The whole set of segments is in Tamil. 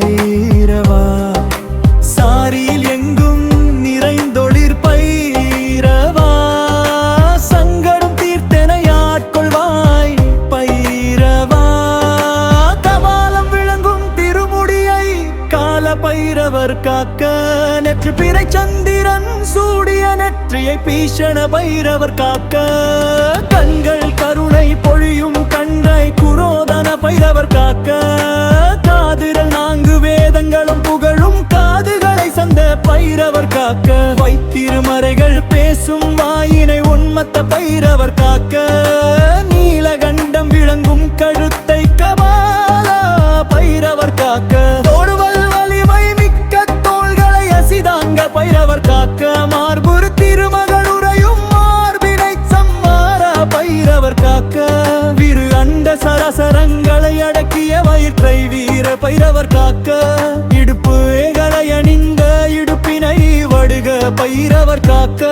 பைரவா சாரியில் எங்கும் நிறைந்தொளிர் பைரவா சங்கடம் தீர்த்தெனை ஆட்கொள்வாய் பைரவா கபாலம் விளங்கும் திருமுடியை கால பைரவர் காக்க நெற்றி பிறை சந்திரன் சூடிய நெற்றியை பீஷண பைரவர் காக்க கண்கள் கருணை பொழியும் கண்ணை குரோதன பைரவர் காக்க காதுகள் 4 வேதங்களும் புகழும் காதுகளை சந்த பைரவர் காக்க வைத்திருமறைகள் பேசும் வாயினை உன்மத்த பைரவர் காக்க நீலகண்டம் விளங்கும் கழுத்தை கபாலா பைரவர் காக்க தோடுவல் வலிமை மிக்க தோள்களை அசிதாங்க பைரவர் காக்க மார்புரு திருமகள் உரையும் மார்பினை சம்மாரா பைரவர் காக்க விரு அண்ட சரசரங்களை அடக்கிய வயிற்றை வீர பைரவர் காக்க இடுப்பு ஏகலை அணிந்த இடுப்பினை வடுக பைரவர் காக்க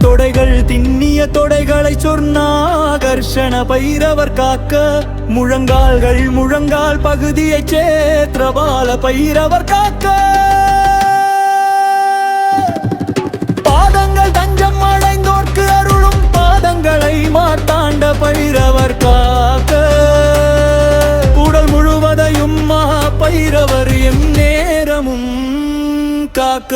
தொடைகள் திண்ணிய தொடைகளை சொர்ணாகர்ஷண பைரவர் காக்க முழங்கால் பகுதியை சேத்ரபால பைரவர் காக்க பாதங்கள் தஞ்சம் அடைந்தோர்க்கு அருளும் பாதங்களை மார்த்தாண்ட பைரவர் காக்க உடல் முழுவதையும் மகா பைரவர் எம் நேரமும் காக்க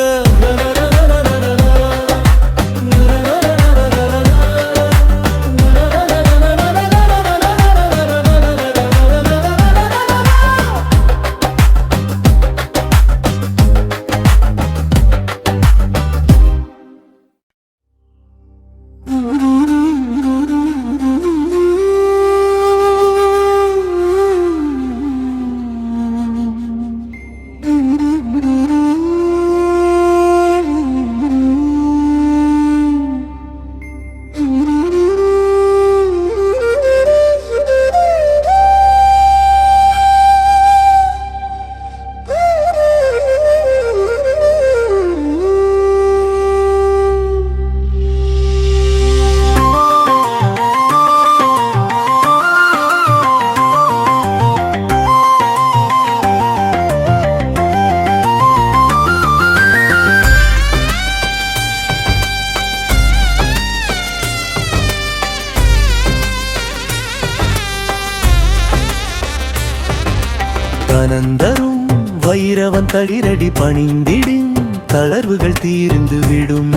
அனந்தரும் வைரவன் தளிரடி பணிந்திடும் தளர்வுகள் தீர்ந்து விடும்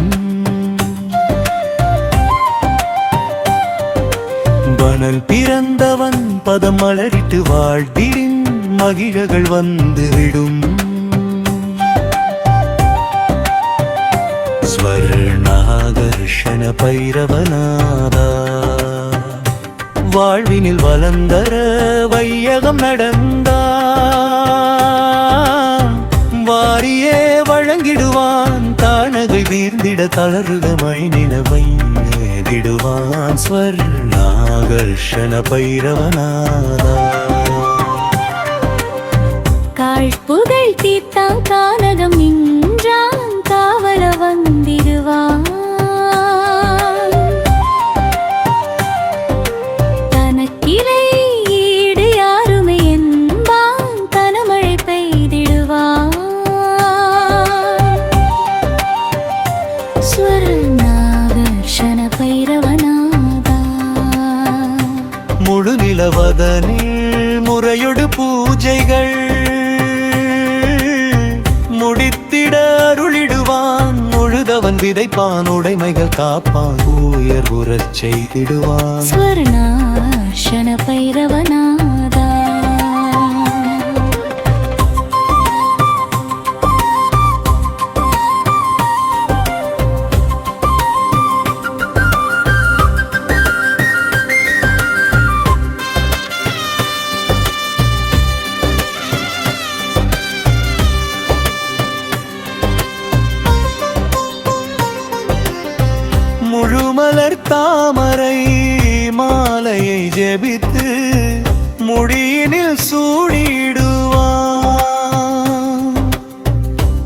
பனல் பிறந்தவன் பதம் மலரிட்டு வாழ்த்திடும் மகிழகள் வந்து விடும் ஸ்வர்ணாகர்ஷண பைரவநாதா வாழ்வினில் வளர்ந்தர வையகம் நடந்தா வாரியே வழங்கிடுவான் தானகை வீர்ந்திட தளருகமை நிலவை நேதிடுவான் ஸ்வர்ணாகர்ஷண பைரவநாதா காழ்ப்புகள் தீர்த்தான் கானகம் நின்றான் காவல வந்திடுவான் தனக்கிரை ஈடு யாருமே என்பான் கனமழை பெய்திடுவான் ஸ்வர்ணாகர்ஷண பைரவநாதா முழு நிலவதனில் முறையொடு பூஜைகள் முடித்திட அருளிடுவான் முழுதவன் விதைப்பான் உடைமைகள் காப்பான் உயர் உறச் செய்திடுவான் ஸ்வர்ணாகர்ஷண பைரவநாதா முழுமலர் தாமரை மாலையை ஜெபித்து முடியினில் சூடிடுவான்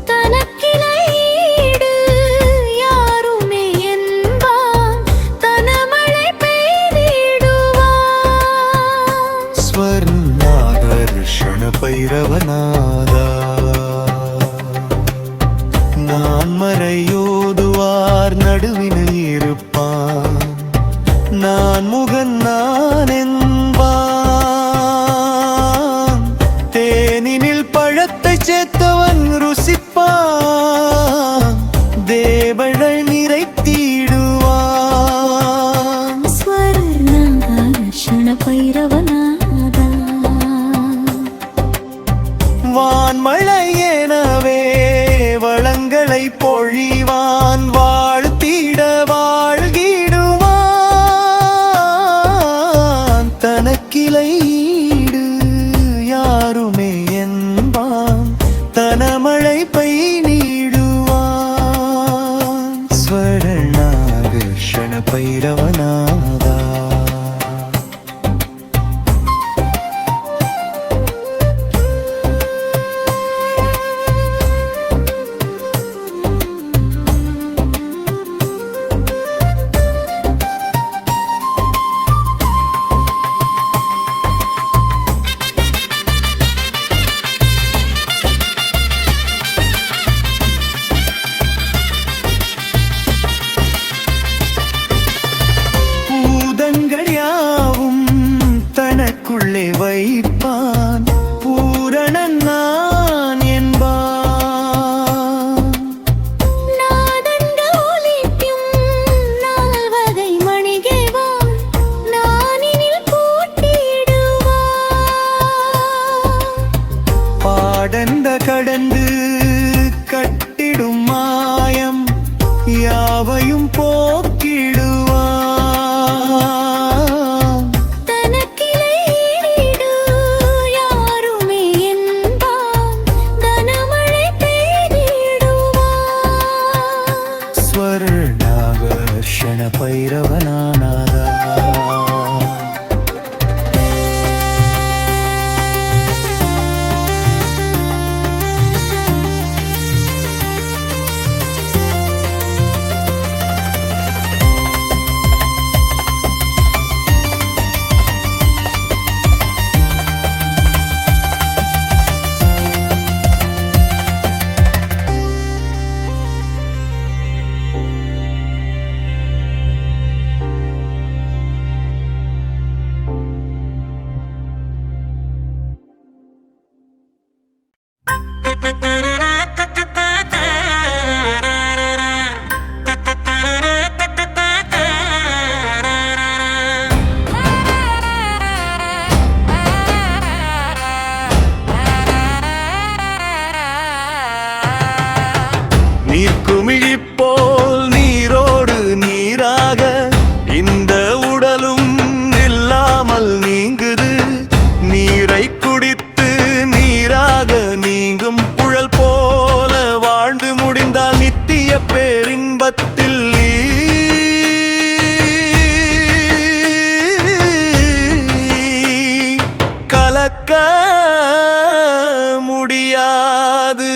தனக்கிளையீடு யாருமே என்பான் தனமழை பெய்திடுவான் ஸ்வர்ணாகர்ஷண பைரவநாதா சேர்த்தவன் ருசிப்பான் தேவர்கள் நிறைத்திடுவான் ஸ்வர்ணாகர்ஷண பைரவநாதா வான்மழை எனவே வளங்களை பொழிவான் வாழ்த்திட வாழ்கிடுவான் தனக்கிளையீடு யாருமே என்பான் தனமழை பெய்திடுவான் ஸ்வர்ணாகர்ஷண பைரவநாதா தனக்குள்ளே வைப்பான் பூரணன் நான் என்பான் நாதங்கள் ஒலிக்கும் நால்வகை மணிகேவான் நானினில் கூட்டிடுவான் பாடந்த கடந்து கட்டிடும் மாயம் யாவையும் போக்கிடுவான் ஸ்வர்ணாகர்ஷண பைரவநாதா நீர்க்குமிழிப்போல் நீரோடு நீராக இந்த உடலும் இல்லாமல் நீங்குது நீரை குடித்து நீராக நீங்கும் புழல் போல வாழ்ந்து முடிந்தால் நித்திய பேரின்பத்தில் கலக்க முடியாது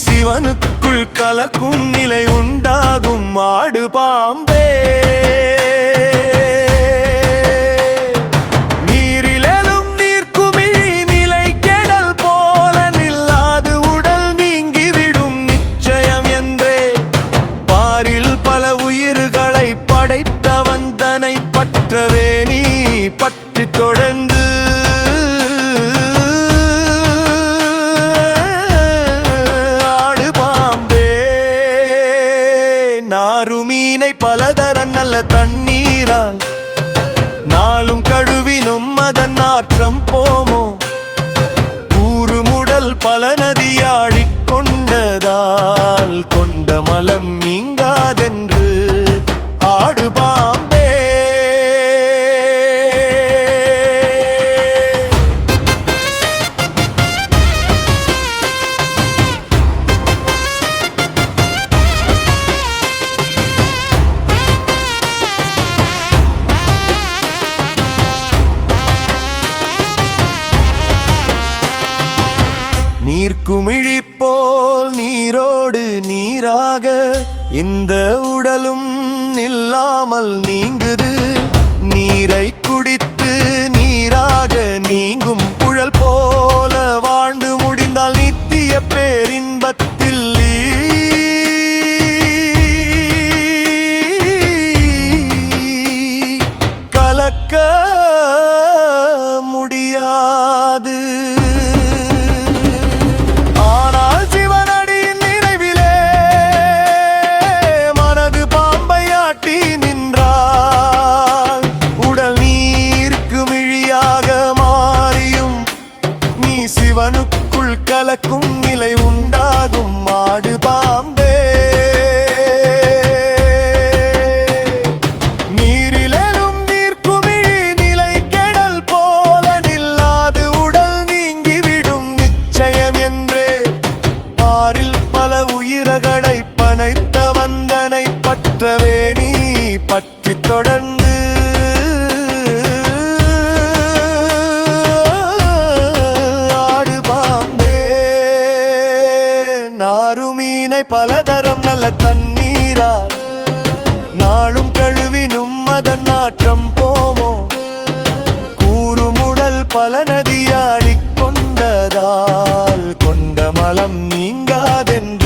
சிவனுக்குள் கலக்கும் நிலை உண்டாகும் ஆடு பாம்பே நீரிலும் நீர்க்குமிழி நிலை கெடல் போல நில்லாது உடல் நீங்கிவிடும் நிச்சயம் என்றே பாரில் பல உயிர்களை படைத்தவன் தன்னை பற்றவே நீ பற்றி தொடர்ந்து நாருமீனை பலதர நல்ல தண்ணீரால் நாளும் கழுவினும் அதன் நாற்றம் போமோ கூறுமுடல் பல நதியாடிக் கொண்டதால் கொண்ட மலம் நீங்காதென்று ஆடு பாம்பே நீர்க்குமிழிப்போல் நீரோடு நீராக இந்த உடலும் இல்லாமல் நீங்குது நீரை குடித்து நீராக நீங்கும் புழல் போல வாழ்ந்து முடிந்தால் நித்திய பேரின்பத்தில் கலக்க முடியாது. ஆனால் சிவனடியின் நினைவிலே மனது பாம்பை ஆட்டி நின்றாள். உடல் நீருக்கு மிழியாக மாறியும் நீ சிவனுக்குள் கலக்கும் நிலை உண்டாகும். ஆடு பாம்பே நீரிலும் நீர்க்குமிழி நிலை கெடல் போல நில்லாது உடல் நீங்கிவிடும் நிச்சயம் என்றே ஆறில் பல உயிரகளை பனைத்த வந்தனை பற்றவே நீ பற்றி தொடர்ந்து ஆடு பாம்பே. நாருமீனை பலதரம் நல்ல தண்ணீரால் நாளும் கழுவினும் அதன் நாற்றம் போமோ. கூறுமுடல் பல நதியாடிக் கொண்டதால் கொண்ட மலம் நீங்காதென்று